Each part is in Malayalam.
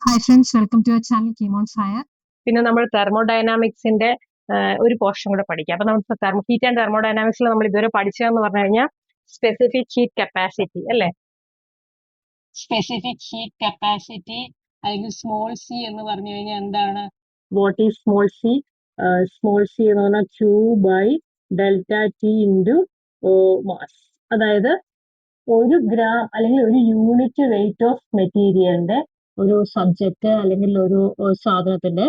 Hi friends, welcome to our channel Keymon's Fire. പിന്നെ നമ്മൾ തെർമോഡൈനാമിക്സിന്റെ ഒരു പോർഷൻ കൂടെ പഠിക്കാം. അപ്പൊ നമുക്ക് ഹീറ്റ് ആൻഡ് തെർമോഡൈനാമിക്സിൽ നമ്മൾ ഇതുവരെ പഠിച്ചതെന്ന് പറഞ്ഞു കഴിഞ്ഞാൽ സ്പെസിഫിക് ഹീറ്റ് കപ്പാസിറ്റി അല്ലേ, സ്പെസിഫിക് ഹീറ്റ് കപ്പാസിറ്റി അല്ലെങ്കിൽ സ്മോൾ സി എന്ന് പറഞ്ഞു കഴിഞ്ഞാൽ എന്താണ്, what is small C? Small C എന്ന് പറഞ്ഞാൽ Q by delta T into mass. അതായത് ഒരു ഗ്രാം അല്ലെങ്കിൽ ഒരു യൂണിറ്റ് വെയിറ്റ് ഓഫ് മെറ്റീരിയലിന്റെ ഒരു സബ്ജക്റ്റ് അല്ലെങ്കിൽ ഒരു സാധനത്തിന്റെ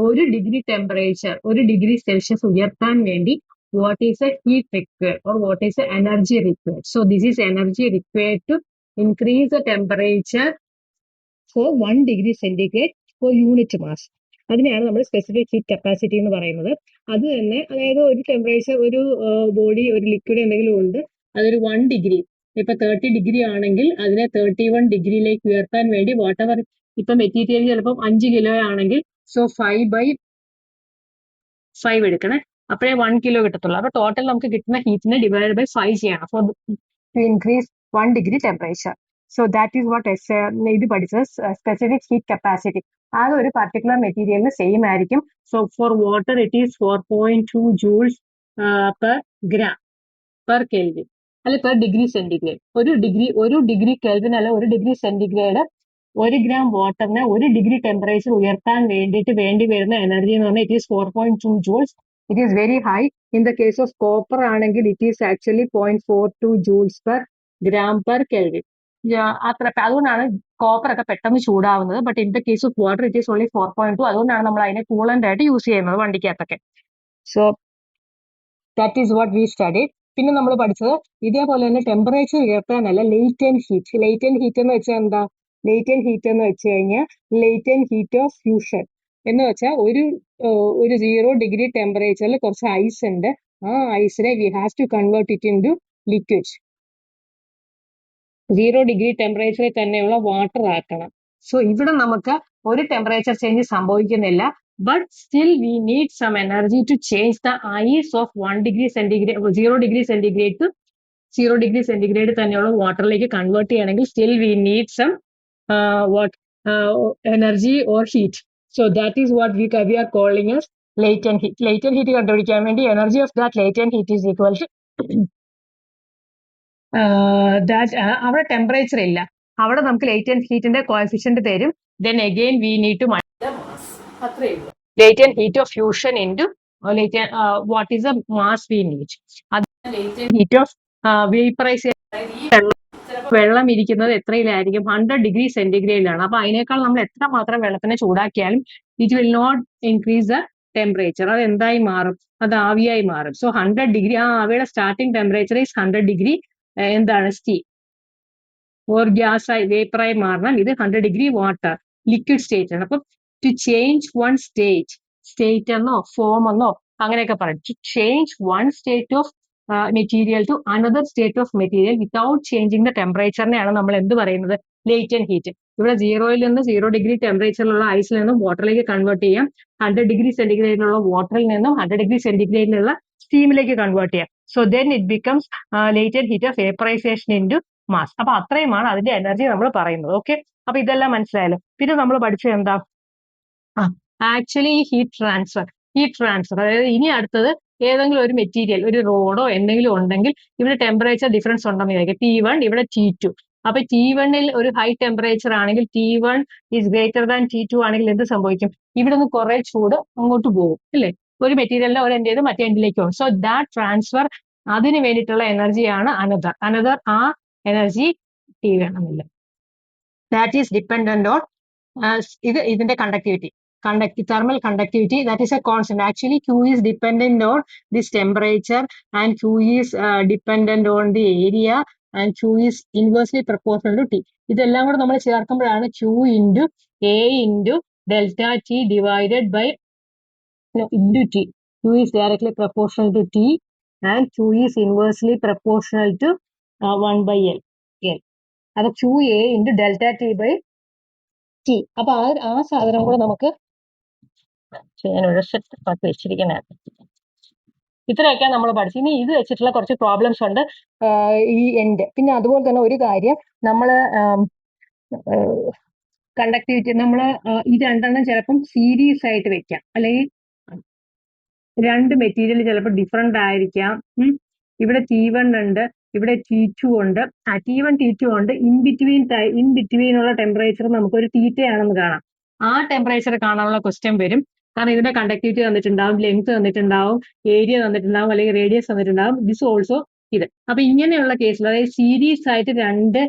ഒരു ഡിഗ്രി ടെമ്പറേച്ചർ, ഒരു ഡിഗ്രി സെൽഷ്യസ് ഉയർത്താൻ വേണ്ടി what is a heat required or what is a energy required. So this is energy required to increase the temperature for 1 degree centigrade for unit mass. അതിനെയാണ് നമ്മൾ സ്പെസിഫിക് ഹീറ്റ് കപ്പാസിറ്റി എന്ന് പറയുന്നത്. അത് തന്നെ, അതായത് ഒരു ടെമ്പറേച്ചർ, ഒരു ബോഡി, ഒരു ലിക്വിഡ് എന്തെങ്കിലും ഉണ്ട്, അതൊരു 1 degree, ഇപ്പൊ 30 degree ആണെങ്കിൽ അതിനെ 31 ഡിഗ്രിയിലേക്ക് ഉയർത്താൻ വേണ്ടി വാട്ടെവർ, ഇപ്പൊ മെറ്റീരിയൽ ചിലപ്പം 5 കിലോ ആണെങ്കിൽ സോ 5/5 എടുക്കണേ, അപ്പോഴേ 1 kilo കിട്ടത്തുള്ളൂ. അപ്പൊ ടോട്ടൽ നമുക്ക് കിട്ടുന്ന ഹീറ്റിനെ ഡിവൈഡ് ബൈ 5 ചെയ്യണം for to increase 1 degree temperature. So that is what ഇത് പഠിച്ചത് സ്പെസിഫിക് ഹീറ്റ് കപ്പാസിറ്റി. അത് ഒരു പർട്ടിക്കുലർ മെറ്റീരിയലിന് സെയിം ആയിരിക്കും. So for water it is 4.2 joules per gram per kelvin അല്ലെ പെർ ഡിഗ്രി സെന്റിഗ്രേഡ്. ഒരു ഡിഗ്രി കെൽവിൻ അല്ല ഒരു ഡിഗ്രി സെന്റിഗ്രേഡ് 1 gram വാട്ടറിനെ 1 degree ടെമ്പറേച്ചർ ഉയർത്താൻ വേണ്ടിയിട്ട് വേണ്ടി വരുന്ന എനർജി എന്ന് പറഞ്ഞാൽ it is 4.2 joules. It is very high. In the case of copper ആണെങ്കിൽ it is actually 0.42 joules per gram per kelvin. അതുകൊണ്ടാണ് കോപ്പർ ഒക്കെ പെട്ടെന്ന് ചൂടാവുന്നത്. But in the case of water it is only 4.2. അതുകൊണ്ടാണ് നമ്മൾ അതിനെ കൂളന്റ് ആയിട്ട് യൂസ് ചെയ്യുന്നത് വണ്ടിക്കകത്തൊക്കെ. So that is what we study. പിന്നെ നമ്മൾ പഠിച്ചത് ഇതേപോലെ തന്നെ ടെമ്പറേച്ചർ ഉയർത്താനല്ല, ലേറ്റന്റ് ഹീറ്റ്. ലേറ്റന്റ് ഹീറ്റ് എന്ന് വെച്ചാൽ എന്താ? ലേറ്റന്റ് ഹീറ്റ് എന്ന് വെച്ച് കഴിഞ്ഞാൽ ലേറ്റന്റ് ഹീറ്റ് ഓഫ് ഫ്യൂഷൻ എന്ന് വെച്ചാൽ ഒരു 0 degree ടെമ്പറേച്ചറിൽ കുറച്ച് ഐസ് ഉണ്ട്. ആ ഐസിനെ we have to convert it into liquid. 0 degree ടെമ്പറേച്ചറിൽ തന്നെയുള്ള വാട്ടർ ആക്കണം. സോ ഇവിടെ നമുക്ക് ഒരു ടെമ്പറേച്ചർ ചേഞ്ച് സംഭവിക്കുന്നില്ല. But still we need some energy to change the ice of 1 degree centigrade, 0 degree centigrade to 0 degree centigrade തന്നെയുള്ള വാട്ടറിലേക്ക് കൺവേർട്ട് ചെയ്യണമെങ്കിൽ still we need some energy or heat. So that is what we are calling as latent heat. Latent heat കണ്ടുപിടിക്കാൻ വേണ്ടി energy of that latent heat is equal to അവിടെ ടെമ്പറേച്ചർ ഇല്ല, അവിടെ നമുക്ക് ലേറ്റന്റ് ഹീറ്റിന്റെ കോഎഫിഷ്യന്റ് തരും. Then again we need to latent heat of fusion into what is the mass we need. അത് ലേറ്റന്റ് ഹീറ്റ് ഓഫ് വേപ്പറൈസേഷൻ. വെള്ളം ഇരിക്കുന്നത് എത്രയിലായിരിക്കും? 100 degree സെന്റിഗ്രേഡിലാണ്. അപ്പൊ അതിനേക്കാൾ നമ്മൾ എത്ര മാത്രം വെള്ളത്തിനെ ചൂടാക്കിയാലും it will not increase the temperature. അത് എന്തായി മാറും? അത് ആവിയായി മാറും. സോ 100 degree, ആ ആവിയുടെ സ്റ്റാർട്ടിംഗ് ടെമ്പറേച്ചർ ഈസ് 100 degree. എന്താണ്? സ്റ്റീം ഓർ ഗ്യാസ് ആയി വേപ്പറായി മാറണം. ഇത് 100 degree വാട്ടർ ലിക്വിഡ് സ്റ്റേറ്റ് ആണ്. അപ്പം ടു ചേഞ്ച് വൺ സ്റ്റേറ്റ് എന്നോ ഫോം എന്നോ അങ്ങനെയൊക്കെ പറയും. To change one state of material to another state of material without changing the ടെമ്പറേച്ചറിനെയാണ് നമ്മൾ എന്ത് പറയുന്നത്? Latent heat. ഇവിടെ 0യിൽ നിന്ന് 0 degree ടെമ്പറേച്ചറിലുള്ള ഐസിൽ നിന്നും വാട്ടറിലേക്ക് കൺവേർട്ട് ചെയ്യാം. 100 degree സെന്റിഗ്രേഡിലുള്ള വാട്ടറിൽ നിന്നും 100 degree സെന്റിഗ്രേഡിലുള്ള സ്റ്റീമിലേക്ക് കൺവേർട്ട് ചെയ്യാം. So then it becomes latent heat of vaporisation into mass. അപ്പൊ അത്രയുമാണ് അതിന്റെ എനർജി നമ്മൾ പറയുന്നത്. ഓക്കെ, അപ്പൊ ഇതെല്ലാം മനസ്സിലായല്ലോ. പിന്നെ നമ്മൾ പഠിച്ചത് എന്താ? ആക്ച്വലി ഈ ഹീറ്റ് ട്രാൻസ്ഫർ, അതായത് ഇനി അടുത്തത് ഏതെങ്കിലും ഒരു മെറ്റീരിയൽ, ഒരു റോഡോ എന്തെങ്കിലും ഉണ്ടെങ്കിൽ ഇവിടെ ടെമ്പറേച്ചർ ഡിഫറൻസ് ഉണ്ടെന്ന് വിചാരിക്കും. T1, ഇവിടെ T2. അപ്പൊ T1ൽ ഒരു ഹൈ ടെമ്പറേച്ചർ ആണെങ്കിൽ T1 is greater than T2 ആണെങ്കിൽ എന്ത് സംഭവിക്കും? ഇവിടെ നിന്ന് കുറെ ചൂട് അങ്ങോട്ട് പോകും അല്ലേ? ഒരു മെറ്റീരിയലിന്റെ ഒരു എൻഡ് ചെയ്ത് മറ്റേ എൻഡിലേക്ക് പോകും. സോ ദാറ്റ് ട്രാൻസ്ഫർ, അതിന് വേണ്ടിയിട്ടുള്ള എനർജിയാണ് അനദർ. ആ എനർജി T വേണമെന്നില്ല. ദാറ്റ് ഈസ് ഡിപ്പെൻഡന്റ് ഓൺ ഇതിന്റെ conductivity. Thermal conductivity, that is a constant. Actually Q is dependent on this temperature and Q is dependent on the area and Q is inversely proportional to T. ഇതെല്ലാം കൂടെ നമ്മൾ ചേർക്കുമ്പോഴാണ് Q into A into delta T divided by into T. Q is directly proportional to T and Q is inversely proportional to 1 by L. അത് QA into delta T by T. അപ്പൊ ആ സാധനം കൂടെ നമുക്ക് ഞാനൊരു സെറ്റ് വെച്ചിരിക്കുന്നത്. ഇത്രയൊക്കെയാണ് നമ്മൾ പഠിച്ചത്. ഇനി ഇത് വെച്ചിട്ടുള്ള കുറച്ച് പ്രോബ്ലംസ് ഉണ്ട് ഈ എൻഡ്. പിന്നെ അതുപോലെ തന്നെ ഒരു കാര്യം, നമ്മൾ കണ്ടക്ടിവിറ്റി നമ്മൾ ഈ രണ്ടെണ്ണം ചിലപ്പം സീരീസ് ആയിട്ട് വെക്കാം, അല്ലെങ്കിൽ രണ്ട് മെറ്റീരിയൽ ചിലപ്പോൾ ഡിഫറെന്റ് ആയിരിക്കാം. ഇവിടെ T1 ഉണ്ട്, ഇവിടെ T2 ഉണ്ട്. T1 T2 ഉണ്ട്. ഇൻ ബിറ്റ്വീൻ ഉള്ള ടെമ്പറേച്ചർ നമുക്ക് ഒരു തീറ്റയാണെന്ന് കാണാം. ആ ടെമ്പറേച്ചർ കാണാനുള്ള ക്വസ്റ്റ്യൻ വരും. കാരണം ഇതിന്റെ കണ്ടക്ടിവിറ്റി തന്നിട്ടുണ്ടാവും, ലെങ്ത് തന്നിട്ടുണ്ടാവും, ഏരിയ തന്നിട്ടുണ്ടാവും, അല്ലെങ്കിൽ റേഡിയസ് തന്നിട്ടുണ്ടാവും. ദിസ് ഓൾസോ ഇത്. അപ്പൊ ഇങ്ങനെയുള്ള കേസിൽ, അതായത് സീരീസ് ആയിട്ട് രണ്ട്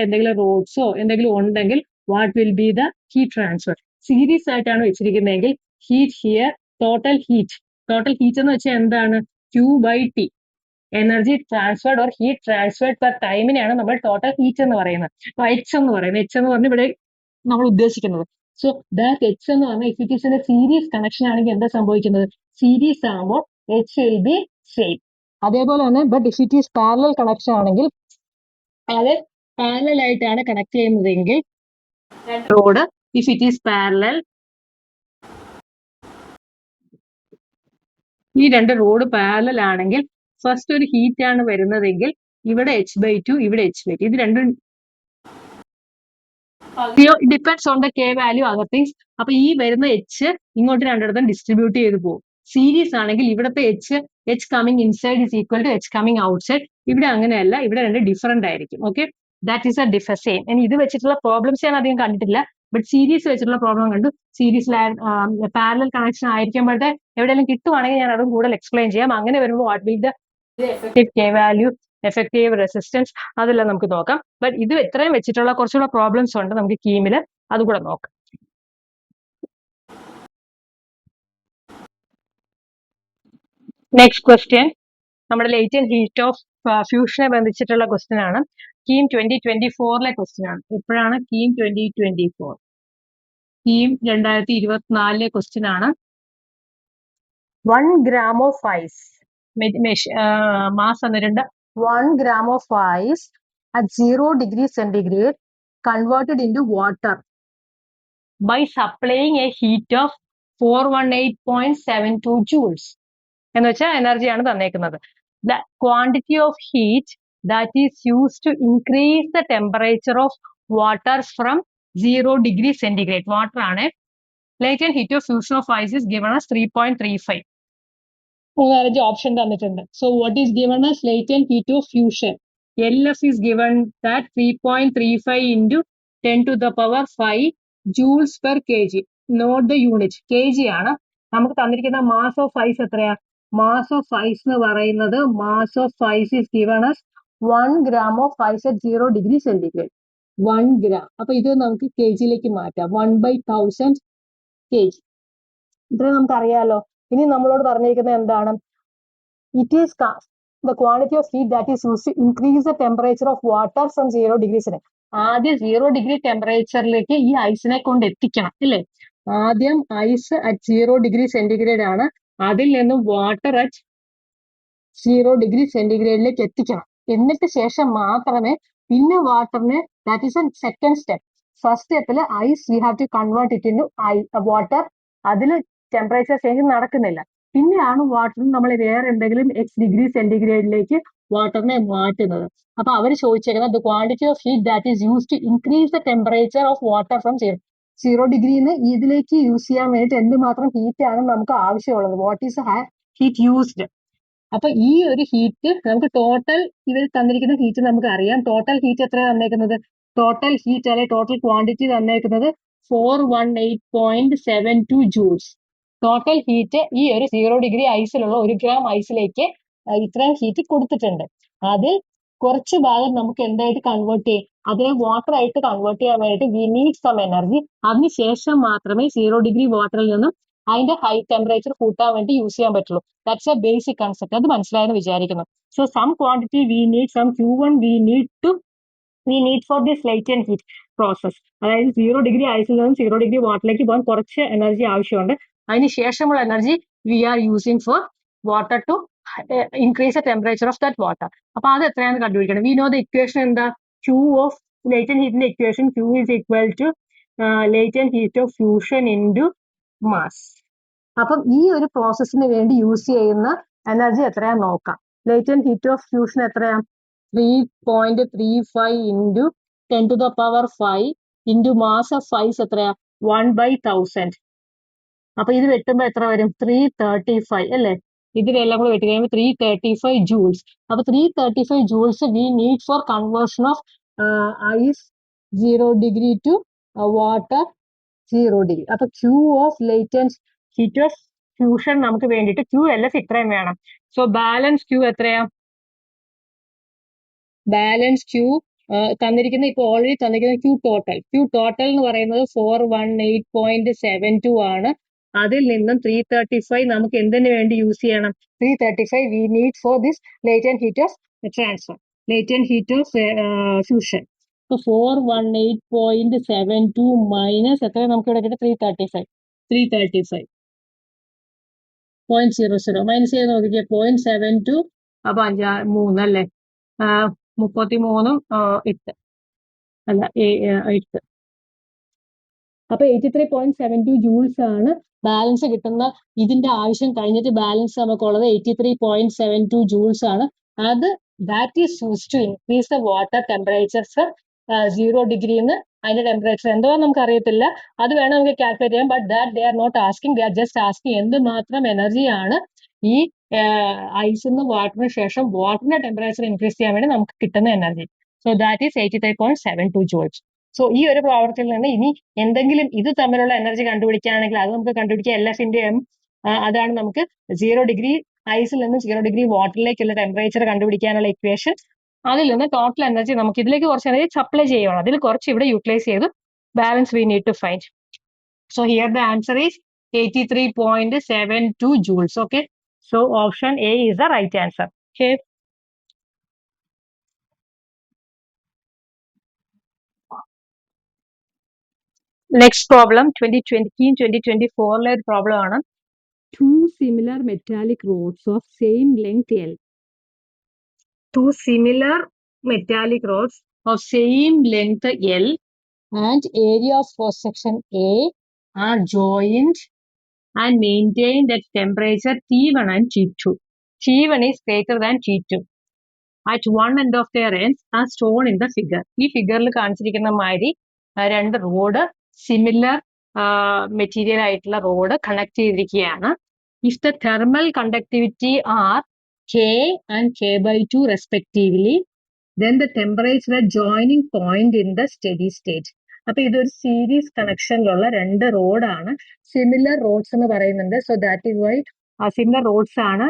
എന്തെങ്കിലും റോഡ്സോ എന്തെങ്കിലും ഉണ്ടെങ്കിൽ what will be the heat transfer? Series ആയിട്ടാണ് വെച്ചിരിക്കുന്നതെങ്കിൽ ഹീറ്റ് ഹിയർ, ടോട്ടൽ ഹീറ്റ് എന്ന് വെച്ചാൽ എന്താണ്? Q/T, energy transferred or heat transferred per ടൈമിനെയാണ് നമ്മൾ ടോട്ടൽ ഹീറ്റ് എന്ന് പറയുന്നത്. H എന്ന് പറഞ്ഞ് ഇവിടെ നമ്മൾ ഉദ്ദേശിക്കുന്നത്. സോ ദാറ്റ് H എന്ന് പറഞ്ഞാൽ if it is series connection ആണെങ്കിൽ എന്താ സംഭവിക്കുന്നത്? സീരീസ് ആകുമ്പോൾ H വിൽ ബി സെയിം. അതേപോലെ തന്നെ but if it is parallel connection ആണെങ്കിൽ, അത് പാരലൽ ആയിട്ടാണ് കണക്ട് ചെയ്യുന്നതെങ്കിൽ road, if it is parallel, ഈ രണ്ട് റോഡ് പാരലൽ ആണെങ്കിൽ ഫസ്റ്റ് ഒരു ഹീറ്റ് ആണ് വരുന്നതെങ്കിൽ ഇവിടെ H/2, ഇവിടെ H/2. ഇത് രണ്ടും depends on the K value, other things. അപ്പൊ ഈ വരുന്ന H ഇങ്ങോട്ട് രണ്ടിടത്തും ഡിസ്ട്രിബ്യൂട്ട് ചെയ്ത് പോകും. സീരീസ് ആണെങ്കിൽ ഇവിടുത്തെ H coming inside is equal to H coming outside. ഇവിടെ അങ്ങനെയല്ല, ഇവിടെ രണ്ട് ഡിഫറെന്റ് ആയിരിക്കും. Okay, that is a difference. ഇനി ഇത് വെച്ചിട്ടുള്ള പ്രോബ്ലംസ് ഞാൻ അധികം കണ്ടിട്ടില്ല, ബട്ട് സീരീസ് വെച്ചിട്ടുള്ള പ്രോബ്ലം കണ്ടു. സീരീസ് പാരലൽ കണക്ഷൻ ആയിരിക്കുമ്പോഴത്തെ എവിടെയെങ്കിലും കിട്ടുവാണെങ്കിൽ ഞാൻ അതും കൂടുതൽ എക്സ്പ്ലെയിൻ ചെയ്യാം. അങ്ങനെ വരുമ്പോൾ what will the effective K value, effective resistance, അതെല്ലാം നമുക്ക് നോക്കാം. ബട്ട് ഇത് ഇത്രയും വെച്ചിട്ടുള്ള കുറച്ചുകൂടെ പ്രോബ്ലംസ് ഉണ്ട് നമുക്ക് കീമിൽ, അതുകൂടെ നോക്കാം. നെക്സ്റ്റ് ക്വസ്റ്റ്യൻ നമ്മുടെ ലേറ്റന്റ് ഹീറ്റ് ഓഫ് ഫ്യൂഷനെ ബന്ധിച്ചിട്ടുള്ള ക്വസ്റ്റ്യൻ ആണ്. കീം 2024 ക്വസ്റ്റ്യൻ ആണ്. എപ്പോഴാണ് കീം 2024? കീം 2024 ക്വസ്റ്റ്യൻ ആണ്. 1 gram of ice, മാസ് തന്നിട്ടുണ്ട്. 1 gram of ice at 0 degree centigrade converted into water by supplying a heat of 418.72 joules. എന്ന് വെച്ചാൽ എനർജിയാണ് തന്നേക്കുന്നത്. The quantity of heat that is used to increase the temperature of water from 0 degree centigrade. Water ആണ്. Latent heat of fusion of ice is given as 3.35. മൂന്നാലഞ്ച് ഓപ്ഷൻ തന്നിട്ടുണ്ട്. So what is given as latent heat of fusion? LF is given that 3.35 into 10 to the power 5 joules per kg. Note the unit. kg ആണ്. നമുക്ക് തന്നിരിക്കുന്ന മാസ് ഓഫ് ഐസ് എത്രയാ? മാസ് ഓഫ് ഐസ് എന്ന് പറയുന്നത്, mass of ice is given as 1 gram of ice at 0 degree centigrade. 1 gram. അപ്പൊ ഇത് നമുക്ക് kgയിലേക്ക് മാറ്റാം. 1/1000 kg. ഇത്ര നമുക്ക് അറിയാലോ. ഇനി നമ്മളോട് പറഞ്ഞിരിക്കുന്നത് എന്താണ്? It is the quantity of heat that is used to increase the temperature of water from 0 degree centigrade. ആദ്യം 0 ഡിഗ്രി ടെമ്പറേച്ചറിലേക്ക് ഈ ഐസിനെ കൊണ്ട് എത്തിക്കണം, അല്ലേ? ആദ്യം ഐസ് അറ്റ് 0 ഡിഗ്രി സെന്റിഗ്രേഡ് ആണ്. അതിൽ നിന്നും വാട്ടർ അറ്റ് 0 ഡിഗ്രി സെന്റിഗ്രേഡിലേക്ക് എത്തിക്കണം. എന്നിട്ട് ശേഷം മാത്രമേ പിന്നെ വാട്ടറിനെ, that is a second step. First സ്റ്റെപ്പിൽ ice we have to convert it in water. അതിൽ ടെമ്പറേച്ചർ ചേഞ്ച് നടക്കുന്നില്ല. പിന്നെയാണ് വാട്ടറിന് നമ്മൾ വേറെ എന്തെങ്കിലും എക്സ് ഡിഗ്രി സെന്റിഗ്രേഡിലേക്ക് വാട്ടറിനെ മാറ്റുന്നത്. അപ്പൊ അവർ ചോദിച്ചേക്കുന്നത് quantity of heat that is use to increase the temperature of water from 0 ഡിഗ്രിന്ന് ഇതിലേക്ക് യൂസ് ചെയ്യാൻ വേണ്ടിയിട്ട് എന്തുമാത്രം ഹീറ്റ് ആണ് നമുക്ക് ആവശ്യമുള്ളത്? What is heat used? അപ്പൊ ഈ ഒരു ഹീറ്റ് നമുക്ക് ടോട്ടൽ, ഇവർ തന്നിരിക്കുന്ന ഹീറ്റ് നമുക്ക് അറിയാം. ടോട്ടൽ ഹീറ്റ് എത്രയാണ് തന്നേക്കുന്നത്? ടോട്ടൽ ഹീറ്റ് അല്ലെ ടോട്ടൽ ക്വാണ്ടിറ്റി തന്നേക്കുന്നത് 418.72 ജൂൾസ്. ടോട്ടൽ ഹീറ്റ് ഈ ഒരു 0 ഡിഗ്രി ഐസിലുള്ള 1 gram ഐസിലേക്ക് ഇത്രയും ഹീറ്റ് കൊടുത്തിട്ടുണ്ട്. അതിൽ കുറച്ച് ഭാഗം നമുക്ക് എന്തായിട്ട് കൺവേർട്ട് ചെയ്യും? അതിനെ വാട്ടർ ആയിട്ട് കൺവേർട്ട് ചെയ്യാൻ വേണ്ടിയിട്ട് വി നീഡ് സം എനർജി. അതിനുശേഷം മാത്രമേ 0 ഡിഗ്രി വാട്ടറിൽ നിന്നും അതിന്റെ ഹൈ ടെമ്പറേച്ചർ കൂട്ടാൻ വേണ്ടി യൂസ് ചെയ്യാൻ പറ്റുള്ളൂ. That's a basic concept. അത് മനസ്സിലായെന്ന് വിചാരിക്കുന്നു. So some quantity we need, some Q1 we need for this latent heat process. അതായത് 0 ഡിഗ്രി ഐസിൽ നിന്നും 0 ഡിഗ്രി വാട്ടറിലേക്ക് പോകാൻ കുറച്ച് എനർജി ആവശ്യമുണ്ട്. അതിന് ശേഷമുള്ള energy we are using for water to increase the temperature of that water. അപ്പൊ അത് എത്രയാണെന്ന് കണ്ടുപിടിക്കണം. വി നോ ദ ഇക്വേഷൻ എന്താ? Q ഓഫ് ലേറ്റന്റ് ഹീറ്റിന്റെ equation Q is equal to latent heat of fusion into mass. അപ്പം ഈ ഒരു പ്രോസസ്സിന് വേണ്ടി യൂസ് ചെയ്യുന്ന എനർജി എത്രയാ നോക്കാം. ലേറ്റന്റ് ഹീറ്റ് ഓഫ് ഫ്യൂഷൻ എത്രയാ? 3.35 into 10 to the power 5 into mass of ice എത്രയാ 1/1000. അപ്പൊ ഇത് വെട്ടുമ്പോൾ എത്ര വരും 335 അല്ലേ? ഇതിലെല്ലാം കൂടെ വെട്ടി കഴിയുമ്പോൾ 335 ജൂൾസ്. അപ്പൊ 335 joules we need for conversion of ice 0 to water 0 അപ്പൊ Q of latent heat of fusion നമുക്ക് വേണ്ടിയിട്ട് QLF ഇത്രയും വേണം. സോ ബാലൻസ് ക്യൂ എത്രയാ? ബാലൻസ് ക്യൂ തന്നിരിക്കുന്ന ഇപ്പോൾ ഓൾറെഡി തന്നിരിക്കുന്ന ക്യൂ ടോട്ടൽ എന്ന് പറയുന്നത് 418.72 ആണ്. അതിൽ നിന്നും 335 നമുക്ക് എന്തിനു വേണ്ടി യൂസ് ചെയ്യണം? 335 V need for this latent heat of transfer, latent heat of fusion. ഇപ്പൊ 418.72 മൈനസ് എത്ര നമുക്ക് ഇവിടെ കിട്ടും? 335.00 മൈനസ് ചെയ്ത് നോക്കിക്കേ. 0.72 അപ്പൊ 3 അല്ലേ? 33 8 അല്ല 8. അപ്പൊ 83.72 ജൂൾസ് ആണ് ബാലൻസ് കിട്ടുന്ന. ഇതിന്റെ ആവശ്യം കഴിഞ്ഞിട്ട് ബാലൻസ് നമുക്കുള്ളത് 83.72 ജൂൾസ് ആണ്. അത് that is use to increase the water temperature from 0 അതിന്റെ ടെമ്പറേച്ചർ എന്തോ നമുക്ക് അറിയത്തില്ല, അത് വേണം നമുക്ക് കാൽക്കുലേറ്റ് ചെയ്യാം. But that they are not asking, they are just asking എന്തുമാത്രം എനർജിയാണ് ഈ ഐസിന്ന് വാട്ടറിന് ശേഷം വാട്ടറിന്റെ ടെമ്പറേച്ചർ ഇൻക്രീസ് ചെയ്യാൻ വേണ്ടി നമുക്ക് കിട്ടുന്ന energy. So that is 83.72 joules. So ഈ ഒരു പ്രവർത്തിയിൽ നിന്ന് ഇനി എന്തെങ്കിലും ഇത് തമ്മിലുള്ള എനർജി കണ്ടുപിടിക്കുകയാണെങ്കിൽ അത് നമുക്ക് കണ്ടുപിടിക്കുക. LF×m അതാണ് നമുക്ക് 0 ഐസിൽ നിന്ന് 0 വാട്ടറിലേക്കുള്ള ടെമ്പറേച്ചർ കണ്ടുപിടിക്കാനുള്ള ഇക്വേഷൻ. അതിൽ നിന്ന് ടോട്ടൽ എനർജി നമുക്ക് ഇതിലേക്ക് കുറച്ച് എനർജി സപ്ലൈ ചെയ്യണം, അതിൽ കുറച്ച് ഇവിടെ യൂട്ടിലൈസ് ചെയ്ത് balance we need to find. So here the answer is 83.72 joules. Okay, so option A is the right answer. Okay. Next problem 2024 problem ആണ്. Two similar metallic rods of same length L. Two similar metallic rods of same length L and area of cross section A are joined and maintained at temperature T1 and T2. T1 is greater than T2 at one end of their ends as shown in the figure. ഈ ഫിഗറിൽ കാണിച്ചിരിക്കുന്ന മാതിരി രണ്ട് റോഡ് സിമിലർ മെറ്റീരിയൽ ആയിട്ടുള്ള റോഡ് കണക്ട് ചെയ്തിരിക്കുകയാണ്. If the thermal conductivity are K and K/2 respectively, then the temperature at joining point in the steady state. അപ്പൊ ഇതൊരു സീരീസ് കണക്ഷനിലുള്ള രണ്ട് റോഡാണ്. സിമിലർ റോഡ്സ് എന്ന് പറയുന്നുണ്ട്. So that is why similar rods ആണ്,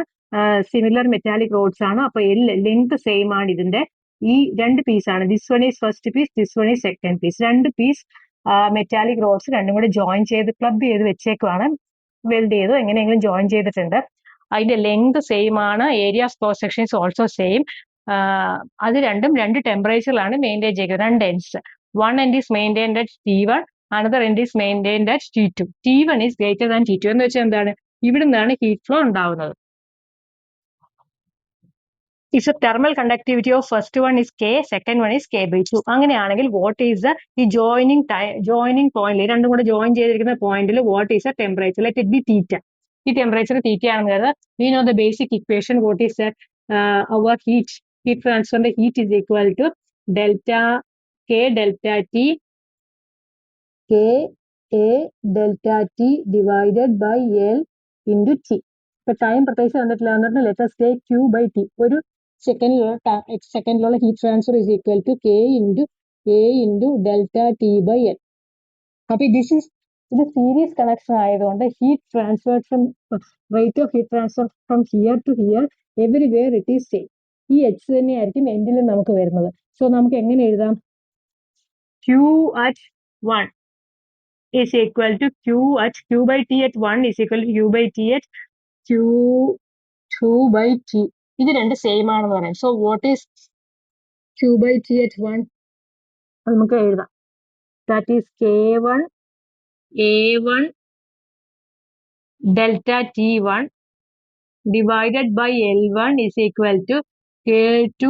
സിമിലർ മെറ്റാലിക് റോഡ്സ് ആണ്. അപ്പൊ ലെങ്ത് സെയിം ആണ് ഇതിന്റെ. ഈ രണ്ട് പീസാണ്, this one is first piece, this one is second piece. രണ്ട് പീസ് മെറ്റാലിക് റോഡ്സ് രണ്ടും കൂടെ ജോയിൻ ചെയ്ത് ക്ലബ് ചെയ്ത് വെച്ചേക്കുവാണ്, വെൽഡ് ചെയ്തു എങ്ങനെയെങ്കിലും ജോയിൻ ചെയ്തിട്ടുണ്ട്. അതിന്റെ ലെങ്ത് സെയിം ആണ്, area of cross section is also same. അത് രണ്ടും രണ്ട് ടെമ്പറേച്ചറിലാണ് മെയിൻറ്റെയിൻ ചെയ്യുന്നത്, രണ്ട് ends. One end is maintained at T1, another end is maintained at T2. T1 is greater than T2 എന്ന് വെച്ചാൽ എന്താണ്? ഇവിടെ നിന്നാണ് ഹീറ്റ് ഫ്ലോ ഉണ്ടാവുന്നത്. If the thermal conductivity of first one is K, second one is K/2. അങ്ങനെയാണെങ്കിൽ what is the ഈ joining point, രണ്ടും കൂടെ ജോയിൻ ചെയ്തിരിക്കുന്ന പോയിന്റിൽ what is the temperature? Let it be theta. ഈ ടെമ്പറേച്ചർ തീറ്റ ആണെന്ന് കരുതുക. We know the basic equation. What is that? Our heat transfer heat is equal to delta K delta T K A delta T divided by L into T. ഇപ്പൊ ടൈം പ്രത്യേകിച്ച് തന്നിട്ടില്ല എന്നിട്ട് ലെറ്റ് us take Q/T. ഒരു സെക്കൻഡിലുള്ള heat transfer is equal to K into A into delta T/L. അപ്പൊ ഇത് സീരീസ് കണക്ഷൻ ആയതുകൊണ്ട് heat transfer from rate of heat transfer from here to here everywhere it is same. ഈ എച്ച് തന്നെയായിരിക്കും എൻഡിൽ നമുക്ക് വരുന്നത്. സോ നമുക്ക് എങ്ങനെ എഴുതാം? Q/1 is equal to Q/T at 1 is equal to Q/T at Q/T. ഇത് രണ്ട് സെയിം ആണെന്ന് പറയാം. So what is Q/T at 1? നമുക്ക് എഴുതാം. That is K1 A1 delta T1 divided by L1 is equal to K2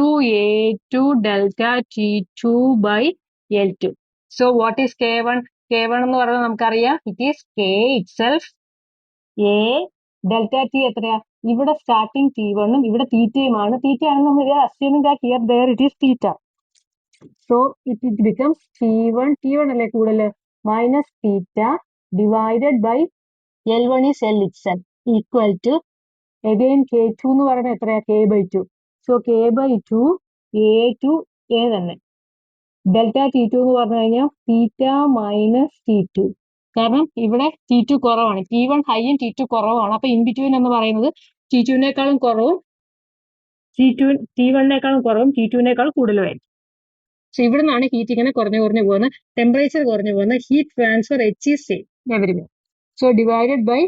A2 delta T2 by L2. So what is K1? K1 എന്ന് പറയുന്നത് നമുക്കറിയാം, it is K itself. A delta T എത്രയാ? ഇവിടെ സ്റ്റാർട്ടിങ് T1ഉം ഇവിടെ തീറ്റയുമാണ്. തീറ്റയാണ് നമ്മൾ assuming that here there it is theta. So it becomes T1 അല്ലേ കൂടുതൽ minus theta divided by L1 is L itself equal to again K2 എന്ന് പറയുന്നത് എത്രയാ K/2. സോ K/2 A തന്നെ. ഡെൽറ്റ T2 എന്ന് പറഞ്ഞു കഴിഞ്ഞാൽ തീറ്റ മൈനസ് T2. കാരണം ഇവിടെ T2 കുറവാണ്, T1 ഹൈയും T2 കുറവാണ്. അപ്പൊ ഇൻ ബിറ്റ്വീൻ എന്ന് പറയുന്നത് T2നേക്കാളും കുറവും T1നേക്കാളും കുറവും T2നേക്കാളും കൂടുതലുമായിരിക്കും. സോ ഇവിടെ നിന്നാണ് ഹീറ്റ് ഇങ്ങനെ കുറഞ്ഞു പോകുന്നത്, ടെമ്പറേച്ചർ കുറഞ്ഞു പോകുന്നത്. Heat transfer H is same everywhere. So divided by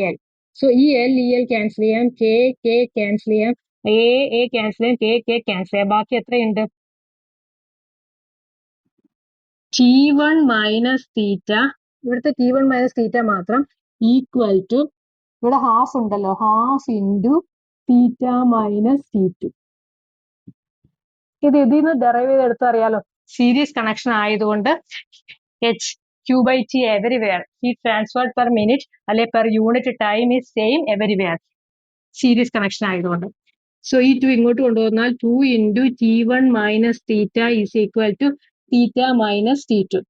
L. So ഈ L ക്യാൻസൽ ചെയ്യാം, K ക്യാൻസൽ ചെയ്യാം, A ക്യാൻസൽ ചെയ്യാം, K ക്യാൻസൽ ചെയ്യാം. ബാക്കി എത്രയുണ്ട്? T1 മൈനസ് തീറ്റ, ഇവിടുത്തെ T1 മൈനസ് തീറ്റ മാത്രം ഈക്വൽ ടു ഇവിടെ ഹാഫ് ഉണ്ടല്ലോ, half into theta minus T2. ഇത് ഇതിൽ നിന്ന് ഡെറൈവ് ചെയ്തെടുത്ത് അറിയാലോ, സീരീസ് കണക്ഷൻ ആയതുകൊണ്ട് H Q/T എവരിവെയർ, ഹീറ്റ് ട്രാൻസ്ഫർഡ് പെർ മിനിറ്റ് അല്ലെ per unit time is same everywhere, series connection ആയതുകൊണ്ട്. സോ ഈ 2 ഇങ്ങോട്ട് കൊണ്ടുവന്നാൽ 2 into T1 minus theta is equal to theta minus T2.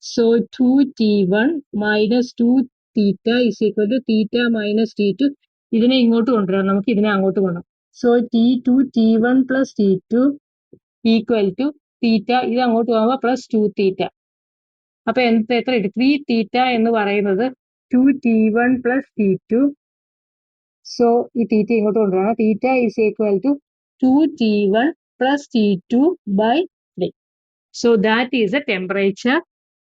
So 2T1 minus 2 theta is equal to theta minus T2. ഇതിനെ ഇങ്ങോട്ട് കൊണ്ടുവരാം, നമുക്ക് ഇതിനെ അങ്ങോട്ട് കൊണ്ടുവരാം. So T1 plus T2 equal to theta, ഇത് അങ്ങോട്ട് പോകുമ്പോൾ പ്ലസ് 2 തീറ്റ. അപ്പൊ എത്ര കിട്ടും? 3 തീറ്റ എന്ന് പറയുന്നത് 2T1 പ്ലസ് T2. സോ ഈ തീറ്റ ഇങ്ങോട്ട് കൊണ്ടുവരണം. Theta is equal to 2T1 plus T2 by 3. So that is a temperature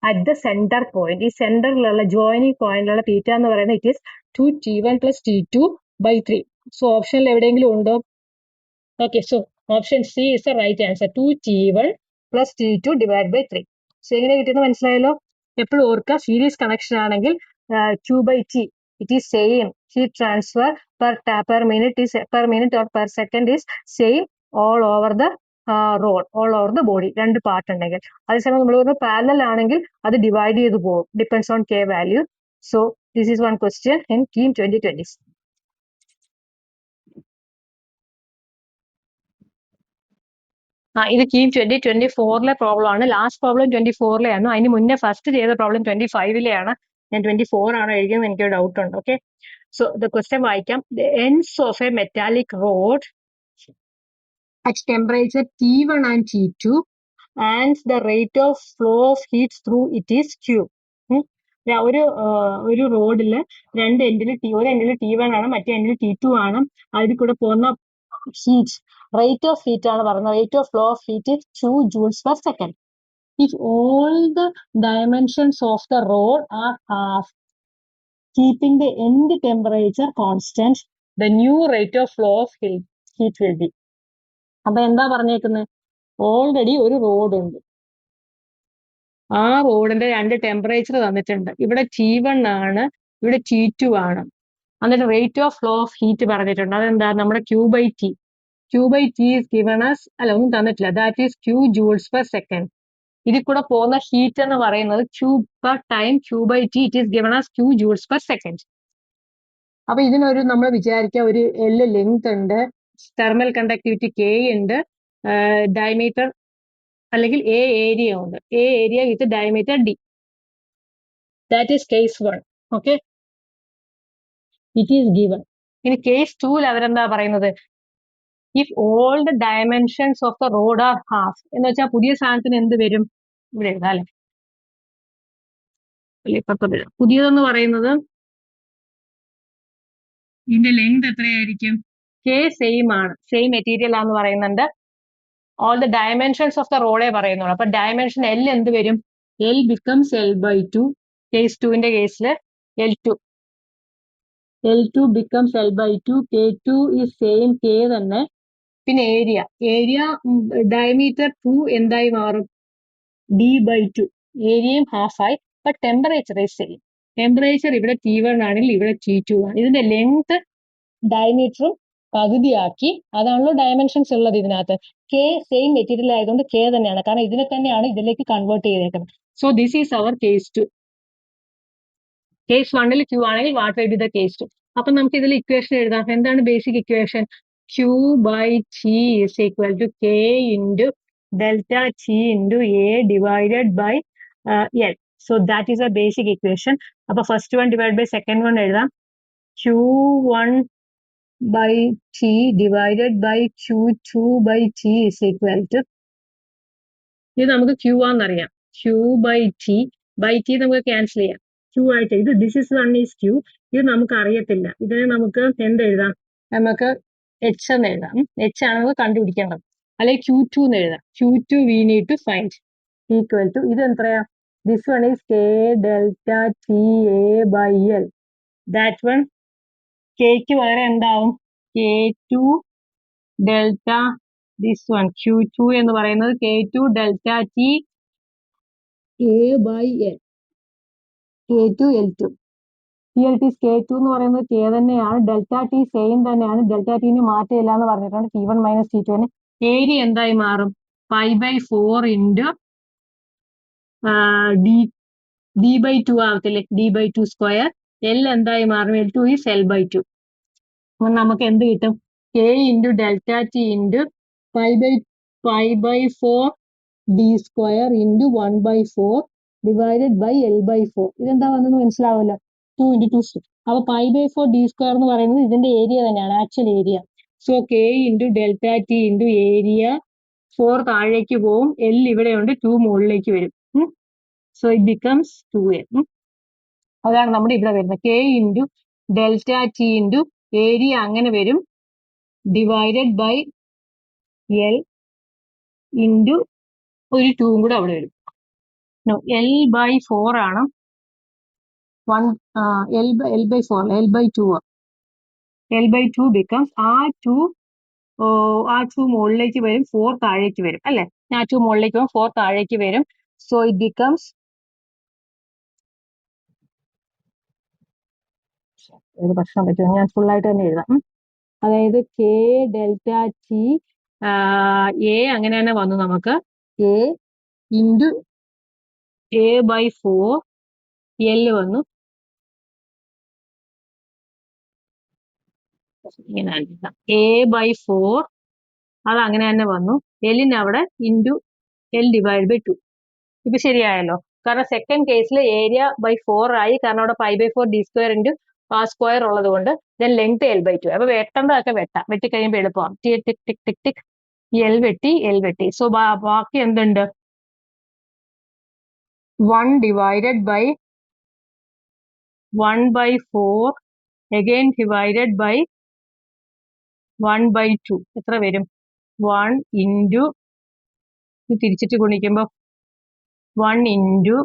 at the centre point. ഈ സെന്ററിലുള്ള ജോയിനിങ് പോയിന്റിലുള്ള തീറ്റ എന്ന് പറയുന്നത് it is 2T1 plus T2 by 3. So ഓപ്ഷനിൽ എവിടെയെങ്കിലും ഉണ്ടോ? Okay, so option C is the right answer, 2T1 plus T2 divide by 3. So എങ്ങനെ കിട്ടിയെന്ന് മനസ്സിലായല്ലോ. എപ്പോഴും ഓർക്കുക, സീരീസ് കണക്ഷൻ ആണെങ്കിൽ Q/T it is same, heat transfer per minute or per second is same all over the road, all over the body. രണ്ട് പാർട്ട് ഉണ്ടെങ്കിൽ. അതേസമയം നമ്മൾ പറഞ്ഞ പാരലൽ ആണെങ്കിൽ അത് ഡിവൈഡ് ചെയ്ത് പോകും, depends on K value. So this is one question in KEAM 2020. ഇത് കീം 2024 പ്രോബ്ലം ആണ്. ലാസ്റ്റ് പ്രോബ്ലം 24 ആയിരുന്നു. അതിന് മുന്നേ ഫസ്റ്റ് ചെയ്ത പ്രോബ്ലം 25 ഞാൻ 24 ആണോ എഴുതിയെന്ന് എനിക്കൊരു ഡൗട്ട് ഉണ്ട്. ഓക്കെ, സോ ദ ക്വസ്റ്റ്യൻ വായിക്കാം. The ends of A metallic road at temperature T1 and T2 and the rate of flow of heat through it is Q. ഒരു റോഡിൽ രണ്ട് എൻഡിൽ ഒരു എൻഡിൽ T1 ആണ്, മറ്റേ എൻഡിൽ T2 ആണ്. അതിൽ കൂടെ പോകുന്ന ഹീറ്റ്, rate of heat ആണ് പറയുന്നത്. rate of flow of heat is 2 joules per second. If all the dimensions of the road are half, keeping the end temperature constant, the new rate of flow of heat will be. അപ്പൊ എന്താ പറഞ്ഞേക്കുന്നത്? ഓൾറെഡി ഒരു റോഡ് ഉണ്ട്, ആ റോഡിന്റെ രണ്ട് ടെമ്പറേച്ചർ തന്നിട്ടുണ്ട്. ഇവിടെ T1 ആണ്, ഇവിടെ T2 ആണ്. എന്നിട്ട് rate of flow of heat പറഞ്ഞിട്ടുണ്ട്. അതെന്താ? നമ്മുടെ Q/T. Q/T is given as, അല്ല ഒന്നും തന്നിട്ടില്ല, that is Q joules per second. ഇതിൽ കൂടെ പോകുന്ന ഹീറ്റ് എന്ന് പറയുന്നത് Q per time, Q/T it is given as Q joules per second. അപ്പൊ ഇതിനൊരു നമ്മൾ വിചാരിക്കുക, ഒരു L ലെങ്ത് ഉണ്ട്, തെർമൽ കണ്ടക്ടിവിറ്റി K ഉണ്ട്, ഡയമീറ്റർ അല്ലെങ്കിൽ A ഏരിയ ഉണ്ട്, A area with diameter D. That is case 1. Okay, it is given. ഇനി കേസ് 2 അവരെന്താ പറയുന്നത്? If all the dimensions of the rod are half എന്ന് വെച്ചാൽ പുതിയ സാധനത്തിന് എന്ത് വരും? ഇവിടെ എഴുതാം അല്ലെ, പുതിയതെന്ന് പറയുന്നത് ഇതിന്റെ ലെങ്ത് എത്രയായിരിക്കും? K സെയിം ആണ്, സെയിം മെറ്റീരിയൽ ആണെന്ന് പറയുന്നുണ്ട്. All the dimensions of the റോഡേ പറയുന്നുള്ളൂ. അപ്പൊ ഡയമെൻഷൻ L എന്ത് വരും? L becomes L/2. കേസ് 2ന്റെ കേസിൽ L2 becomes L/2. K2 is same, K തന്നെ. പിന്നെ ഏരിയ ഡയമീറ്റർ 2 എന്തായി മാറും? D/2. ഏരിയയും ഹാഫ് ആയി. But temperature is same. Temperature ഇവിടെ T1 ആണെങ്കിൽ ഇവിടെ T2 ആണ്. ഇതിന്റെ ലെങ്ത് ഡയമീറ്ററും പകുതിയാക്കി, അതാണല്ലോ ഡയമെൻഷൻസ് ഉള്ളത് ഇതിനകത്ത്. K സെയിം മെറ്റീരിയൽ ആയതുകൊണ്ട് K തന്നെയാണ്, കാരണം ഇതിനെ തന്നെയാണ് ഇതിലേക്ക് കൺവേർട്ട് ചെയ്തേക്കുന്നത്. So this is our case 2. Case 1ൽ Q ആണെങ്കിൽ what will be the case 2? അപ്പൊ നമുക്ക് ഇതിൽ ഇക്വേഷൻ എഴുതാം. എന്താണ് basic equation? Q/T is equal to K into delta T into A divided by L. So that is a basic equation. അപ്പോൾ first one divided by second one എഴുതാം. Q1 by T divided by Q2 by T is equal to, ഇത് നമുക്ക് Q ആണെന്നറിയാം. Q by T നമുക്ക് ക്യാൻസൽ ചെയ്യാം. Q ആയിട്ട് ഇത് this is one is Q. ഇത് നമുക്ക് അറിയത്തില്ല. ഇതിനെ നമുക്ക് എന്തെഴുതാം? നമുക്ക് H എന്ന് എഴുതാം. H ആണ് നമുക്ക് കണ്ടുപിടിക്കേണ്ടത്. അല്ലെങ്കിൽ Q2 എന്ന് എഴുതാം. Q2 we need to find equal to, ഇത് എത്രയാ? This one is K delta T A by L. That one Kക്ക് പകരം എന്താവും? K2 delta this one Q2 എന്ന് പറയുന്നത് K2 delta T A by L. K2 L2. Here it is K2 എന്ന് പറയുന്നത് K തന്നെയാണ്, ഡെൽറ്റ ടി സെയിം തന്നെയാണ്, ഡെൽറ്റ ടിന് മാറ്റമില്ല എന്ന് പറഞ്ഞിട്ടുണ്ട്. T1 മൈനസ് T2 ന് ഏരിയ എന്തായി മാറും? Pi by 4 into D by 2 ആവത്തില്ലേ, ഡി ബൈ 2 സ്ക്വയർ. എൽ എന്തായി മാറും? L2 is L by 2. അപ്പം നമുക്ക് എന്ത് കിട്ടും? K into delta T into pi by 4 D square into 1 by 4 divided by L by 4. ഇതെന്താ വന്നെന്ന് മനസ്സിലാവല്ലോ? 2 into 2. അപ്പോൾ പൈ ബൈ 4 ഡി സ്ക്വയർ എന്ന് പറയുന്നത് ഇതിന്റെ ഏരിയ തന്നെയാണ്, actual area. So K into delta T into area 4 താഴേക്ക് പോവും, എൽ ഇവിടെയുണ്ട്, 2 മുകളിലേക്ക് വരും. So it becomes 2a. അതാണ് നമ്മുടെ ഇവിടെ വരുന്നത്. K into delta T into area അങ്ങനെ വരും, ഡിവൈഡഡ് ബൈ എൽ ഇൻറ്റു ഒരു 2 കൂടെ അവിടെ വരും. എൽ ബൈ 4 ആണ്. L by 4, L by 2. L by 2 becomes ആ 2 മുകളിലേക്ക് വരും, 4 താഴേക്ക് വരും അല്ലേ? ആ 2 മുകളിലേക്ക് വരും, 4 താഴേക്ക് വരും. സോ ഇറ്റ് ബിക്കംസ്, ഒരു പ്രശ്നം പറ്റും, ഞാൻ ഫുൾ ആയിട്ട് തന്നെ എഴുതാം. അതായത് കെ ഡെൽറ്റ ടി എ അങ്ങനെ തന്നെ വന്നു നമുക്ക്. A into A by 4 L വന്നു. ഇങ്ങനെ എ ബൈ 4 അത് അങ്ങനെ തന്നെ വന്നു. എല്ലിന് അവിടെ ഇൻറ്റു എൽ ഡിവൈഡ് ബൈ 2. ഇപ്പൊ ശരിയായല്ലോ. കാരണം സെക്കൻഡ് കേസിൽ ഏരിയ ബൈ 4 ആയി, കാരണം അവിടെ pi by 4 D square into ആ സ്ക്വയർ ഉള്ളത് കൊണ്ട്. Then length L by 2. അപ്പൊ വെട്ടേണ്ടതൊക്കെ വെട്ടി കഴിയുമ്പോൾ എളുപ്പമാണ്. ടിക് ടിക് ടിക് ടിക് ടിക് എൽ വെട്ടി. സോ ബാക്കി എന്തുണ്ട്? 1 divided by 1 by 4 again divided by 1 by 2. എത്ര വരും? 1 ഇൻറ്റു, തിരിച്ചിട്ട് ഗുണിക്കുമ്പോൾ 1 ഇൻറ്റു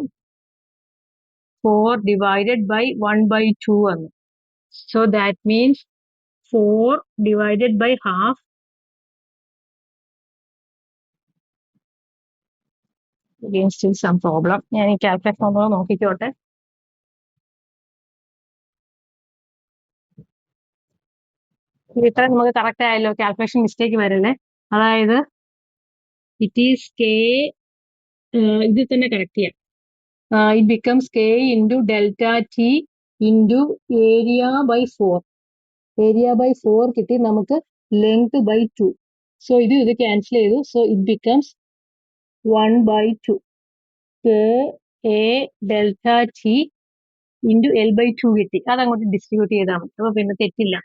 4 divided by 1 by 2 വന്നു. So that means 4 divided by half. Again still some problem. ഞാൻ ഈ കാൽക്കുലേഷൻ ഒന്ന് നോക്കിക്കോട്ടെ. ഇത്ര നമുക്ക് കറക്റ്റ് ആയല്ലോ, കാൽക്കുലേഷൻ മിസ്റ്റേക്ക് വരല്ലേ. അതായത് ഇറ്റ് ഈസ് കെ, ഇതിൽ തന്നെ കറക്റ്റ് ചെയ്യാം. It becomes K into delta T into area by 4. Area by 4 കിട്ടി നമുക്ക്, ലെങ്ത് ബൈ 2. സോ ഇത് ക്യാൻസൽ ചെയ്തു. So it becomes 1 by 2. K A delta T into L by 2 കിട്ടി. അതങ്ങോട്ട് ഡിസ്ട്രിബ്യൂട്ട് ചെയ്താൽ മതി, അപ്പോൾ പിന്നെ തെറ്റില്ല.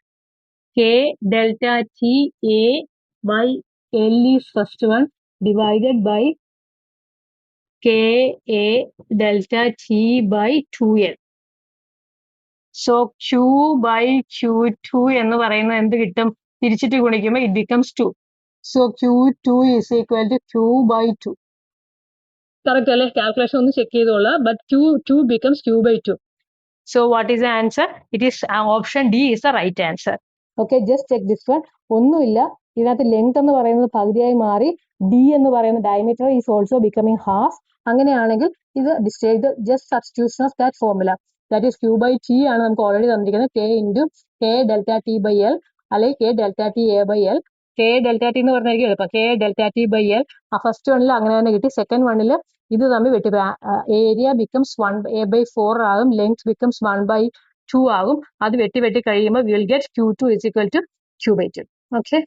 K delta T A by L is first one, divided by K A delta T by 2l. So Q by Q2 എന്ന് പറയുന്നത് എന്ത് കിട്ടും? തിരിച്ചിട്ട് ഗുണിക്കുമ്പോൾ it becomes 2. So Q2 is equal to Q by 2. Correct അല്ലേ? കാൽക്കുലേഷൻ ഒന്ന് ചെക്ക് ചെയ്തോളാം. But Q2 becomes Q by 2. So what is the answer? It is option D is the right answer. Okay, just check this one. ഒന്നുമില്ല, ഇതിനകത്ത് ലെങ്ത് എന്ന് പറയുന്നത് പകുതിയായി മാറി, ഡി എന്ന് പറയുന്ന diameter is also becoming half. അങ്ങനെയാണെങ്കിൽ ഇത് just substitution of that formula, that is Q by T ആണ് നമുക്ക് ഓൾറെഡി തന്നിരിക്കുന്നത്. K into K delta T by L, അല്ലെങ്കിൽ K delta T A by L. K delta T എന്ന് പറഞ്ഞായിരിക്കും എളുപ്പം. K delta T by L ആ ഫസ്റ്റ് വണ്ണിൽ അങ്ങനെ തന്നെ കിട്ടി. സെക്കൻഡ് വണ്ണിൽ ഇത് തമ്മിൽ വെട്ടി, ഏരിയ ബിക്കംസ് 1 a by 4 ആകും, ലെങ്ത് ബിക്കംസ് 1 by 2 ആകും. അത് വെട്ടി കഴിയുമ്പോൾ will get Q2 is equal to Q by 2. Okay.